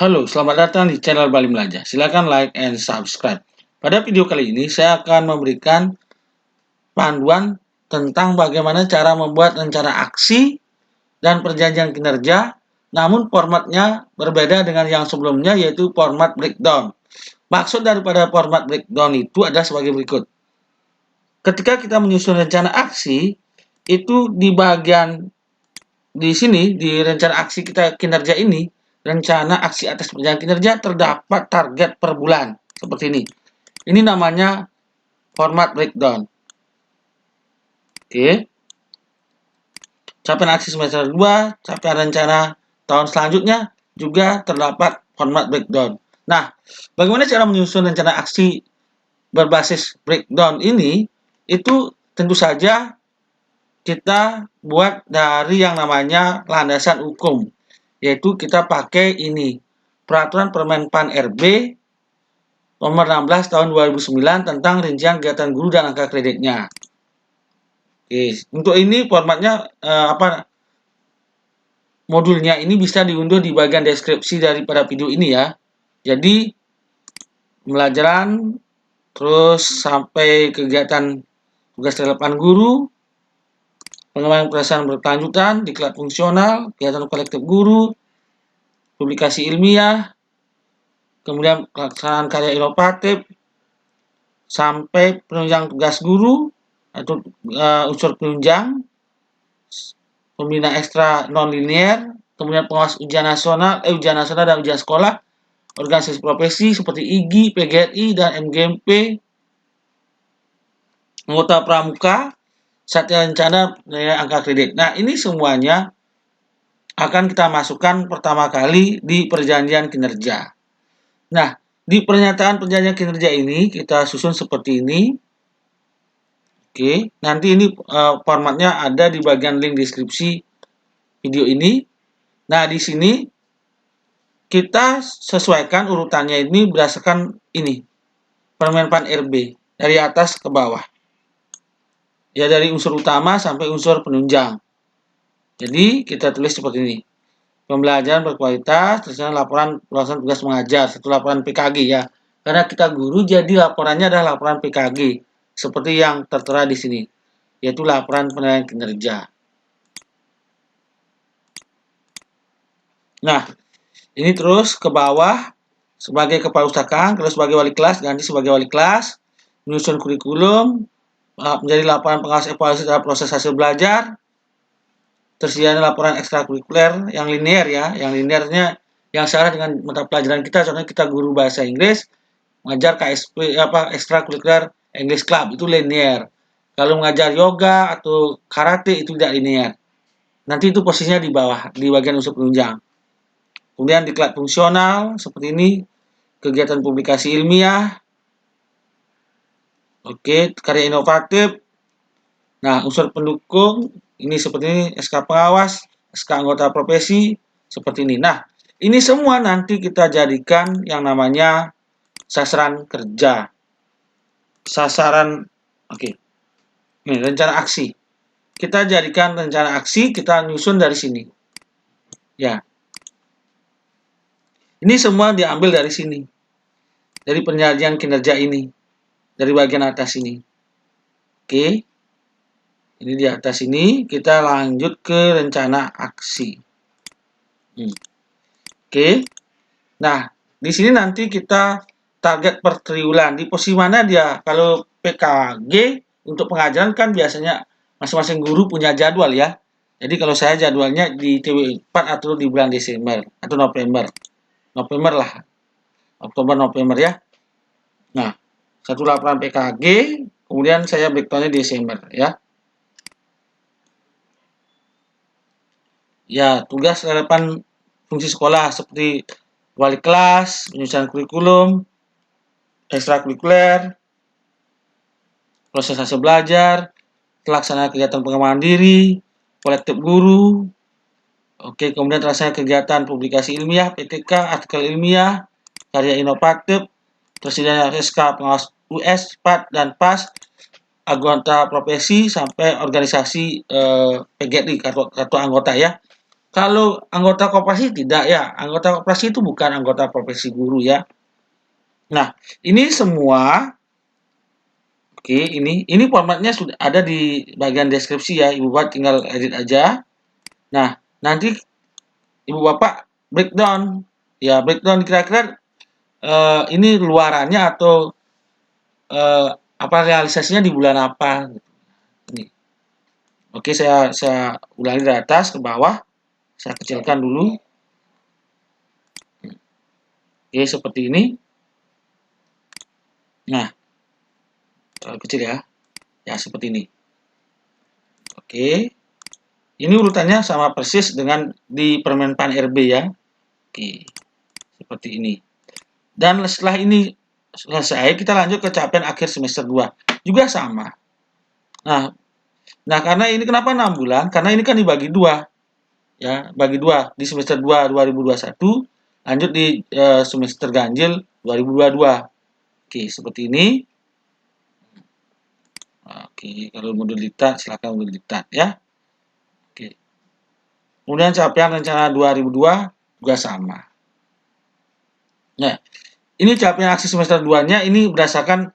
Halo, selamat datang di channel Bali Belajar. Silakan like and subscribe. Pada video kali ini, saya akan memberikan panduan tentang bagaimana cara membuat rencana aksi dan perjanjian kinerja, namun formatnya berbeda dengan yang sebelumnya, yaitu format breakdown. Maksud daripada format breakdown itu adalah sebagai berikut. Ketika kita menyusun rencana aksi, itu di bagian di sini, di rencana aksi kita kinerja ini, rencana aksi atas perjalanan kinerja terdapat target per bulan. Seperti ini. Ini namanya format breakdown. Oke. Capaian aksi semester 2, capaian rencana tahun selanjutnya juga terdapat format breakdown. Nah, bagaimana cara menyusun rencana aksi berbasis breakdown ini? Itu tentu saja kita buat dari yang namanya landasan hukum, yaitu kita pakai ini Peraturan Permenpan RB nomor 16 tahun 2009 tentang rincian kegiatan guru dan angka kreditnya. Oke, untuk ini formatnya modulnya ini bisa diunduh di bagian deskripsi daripada video ini ya. Jadi pembelajaran terus sampai kegiatan tugas relevan guru, pengembangan perasaan berkelanjutan, diklat fungsional, kegiatan kolektif guru, publikasi ilmiah, kemudian pelaksanaan karya inovatif, sampai penunjang tugas guru atau unsur penunjang, pembina ekstra non-linear, kemudian pengawas ujian nasional dan ujian sekolah, organisasi profesi seperti IGI, PGRI, dan MGMP, anggota pramuka, satya rencana penilaian angka kredit. Nah, ini semuanya akan kita masukkan pertama kali di perjanjian kinerja. Nah, di pernyataan perjanjian kinerja ini kita susun seperti ini. Oke, nanti ini formatnya ada di bagian link deskripsi video ini. Nah, di sini kita sesuaikan urutannya ini berdasarkan ini Permenpan RB dari atas ke bawah. Ya, dari unsur utama sampai unsur penunjang. Jadi kita tulis seperti ini. Pembelajaran berkualitas, terusnya laporan pelaksanaan tugas mengajar, satu laporan PKG ya. Karena kita guru, jadi laporannya adalah laporan PKG, seperti yang tertera di sini, yaitu laporan penilaian kinerja. Nah, ini terus ke bawah, sebagai kepala pustakaan, kalau sebagai wali kelas, ganti sebagai wali kelas, menyusun kurikulum, menjadi laporan pengawas evaluasi terhadap proses hasil belajar, tersedianya laporan ekstrakurikuler yang linear ya, yang linearnya yang searah dengan mata pelajaran kita, contohnya kita guru bahasa Inggris, mengajar KSP ekstrakurikuler English Club itu linear. Kalau mengajar yoga atau karate itu tidak linear. Nanti itu posisinya di bawah, di bagian unsur penunjang. Kemudian diklat fungsional seperti ini, kegiatan publikasi ilmiah, oke, karya inovatif. Nah, unsur pendukung ini seperti ini, SK pengawas, SK anggota profesi, seperti ini. Nah, ini semua nanti kita jadikan yang namanya sasaran kerja. Sasaran, oke. Ini rencana aksi. Kita jadikan rencana aksi, kita nyusun dari sini. Ya. Ini semua diambil dari sini. Dari perjanjian kinerja ini. Dari bagian atas ini. Oke. Ini di atas ini, kita lanjut ke rencana aksi. Oke. Nah, di sini nanti kita target per triwulan. Di posisi mana dia? Kalau PKG untuk pengajaran kan biasanya masing-masing guru punya jadwal ya. Jadi kalau saya jadwalnya di TW4 atau di bulan Desember atau November. November lah. Oktober, November ya. Nah, satu laporan PKG, kemudian saya breakdown-nya Desember ya. Ya, tugas relevan fungsi sekolah seperti wali kelas, penyusunan kurikulum, ekstrakurikuler, proses hasil belajar, pelaksanaan kegiatan pengembangan diri, kolektif guru, oke, kemudian terlaksana kegiatan publikasi ilmiah, PTK, artikel ilmiah, karya inovatif, tersedia SK pengawas US, PAD, dan PAS, anggota profesi sampai organisasi PGRI, kartu anggota ya. Kalau anggota koperasi tidak ya, anggota koperasi itu bukan anggota profesi guru ya. Nah, ini semua, oke, ini formatnya sudah ada di bagian deskripsi ya, Ibu Bapak tinggal edit aja. Nah, nanti Ibu Bapak breakdown, ya breakdown kira-kira ini luarannya atau apa realisasinya di bulan apa. Ini. Oke, saya ulangi dari atas ke bawah, saya kecilkan dulu. Oke, seperti ini. Nah, terlalu kecil ya. Ya, seperti ini. Oke. Ini urutannya sama persis dengan di Permenpan RB ya. Oke. Seperti ini. Dan setelah ini selesai, kita lanjut ke capaian akhir semester 2. Juga sama. Nah, karena ini kenapa 6 bulan? Karena ini kan dibagi 2. Ya, bagi 2 di semester 2 2021, lanjut di semester ganjil 2022. Oke, seperti ini. Oke, kalau mau dilihat silakan dilihat ya. Oke. Kemudian capaian rencana 2002 juga sama. Nah, ini capaian aksi semester 2-nya ini berdasarkan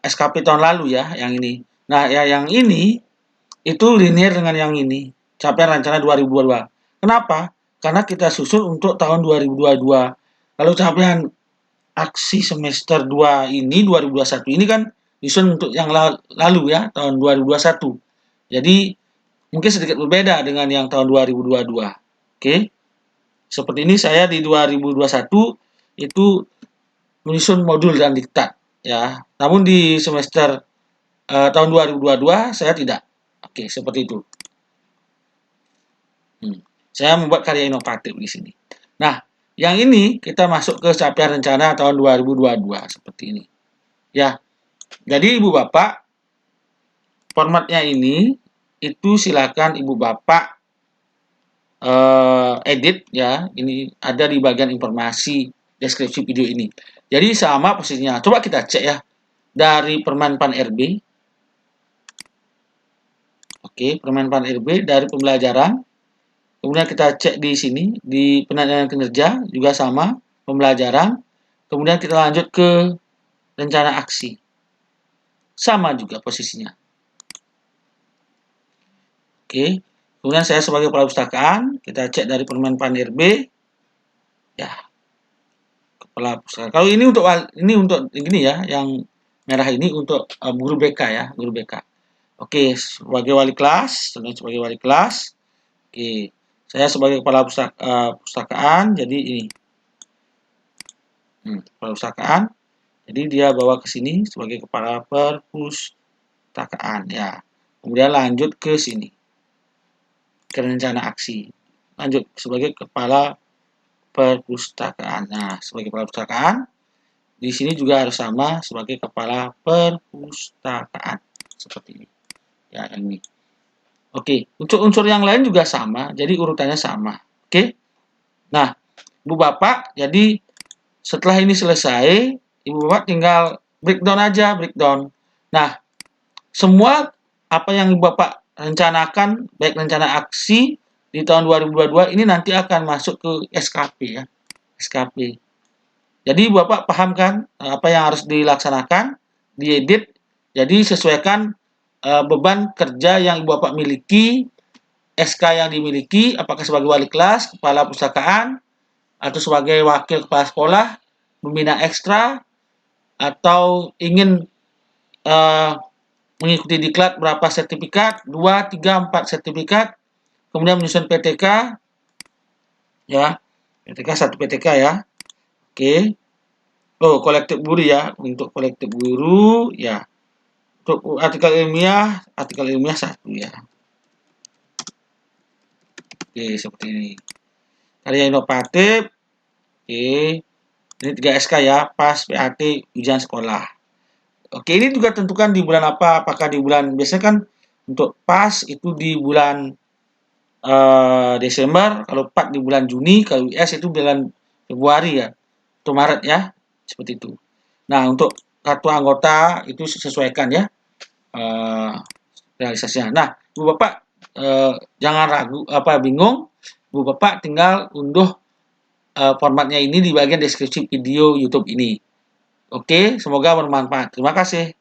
SKP tahun lalu ya, yang ini. Nah, ya yang ini itu linear dengan yang ini, capaian rencana 2022. Kenapa? Karena kita susun untuk tahun 2022. Kalau capaian aksi semester 2 ini 2021 ini kan disusun untuk yang lalu ya, tahun 2021. Jadi mungkin sedikit berbeda dengan yang tahun 2022. Oke. Seperti ini saya di 2021 itu menyusun modul dan diktat ya. Namun di semester tahun 2022 saya tidak. Oke, seperti itu. Saya membuat karya inovatif di sini. Nah, yang ini kita masuk ke capaian rencana tahun 2022 seperti ini. Ya. Jadi Ibu Bapak formatnya ini itu silakan Ibu Bapak edit ya. Ini ada di bagian informasi deskripsi video ini. Jadi sama posisinya. Coba kita cek ya dari Permenpan RB. Oke, Permenpan RB dari pembelajaran. Kemudian kita cek di sini di penilaian kinerja juga sama pembelajaran. Kemudian kita lanjut ke rencana aksi. Sama juga posisinya. Oke. Kemudian saya sebagai kepala pustakaan, kita cek dari Permenpan RB. Ya. Kepala pustakaan. Kalau ini untuk gini ya, yang merah ini untuk guru BK ya, guru BK. Oke, sebagai wali kelas, sebagai wali kelas. Oke. Saya sebagai kepala pustakaan, jadi ini. Kepala pustakaan. Jadi dia bawa ke sini sebagai kepala perpustakaan ya. Kemudian lanjut ke sini. Ke rencana aksi. Lanjut sebagai kepala perpustakaan. Nah, sebagai kepala perpustakaan di sini juga harus sama sebagai kepala perpustakaan. Seperti ini. Ya, ini. Oke, untuk unsur yang lain juga sama, jadi urutannya sama. Oke. Nah, Bu Bapak, jadi setelah ini selesai, Ibu Bapak tinggal breakdown aja, breakdown. Nah, semua apa yang Ibu Bapak rencanakan, baik rencana aksi di tahun 2022 ini nanti akan masuk ke SKP ya. SKP. Jadi Ibu Bapak paham kan apa yang harus dilaksanakan, diedit, jadi sesuaikan beban kerja yang Ibu Bapak miliki, SK yang dimiliki, apakah sebagai wali kelas, kepala pustakaan, atau sebagai wakil kepala sekolah, pembina ekstra, atau ingin mengikuti diklat berapa sertifikat, 2, 3, 4 sertifikat, kemudian menyusun PTK, ya, PTK 1 PTK ya, oke. Oh, kolektif guru ya, untuk kolektif guru, ya. Untuk artikel ilmiah 1 ya. Oke, seperti ini. Karya inovatif, oke. Ini 3 SK ya, PAS, PAT, ujian sekolah. Oke, ini juga tentukan di bulan apa, apakah di bulan, biasanya kan untuk PAS itu di bulan Desember, kalau PAT di bulan Juni, kalau US itu bulan Februari ya, atau Maret ya, seperti itu. Nah, untuk kartu anggota itu sesuaikan ya realisasinya. Nah, Ibu Bapak jangan ragu bingung, Ibu Bapak tinggal unduh formatnya ini di bagian deskripsi video YouTube ini. Oke, semoga bermanfaat. Terima kasih.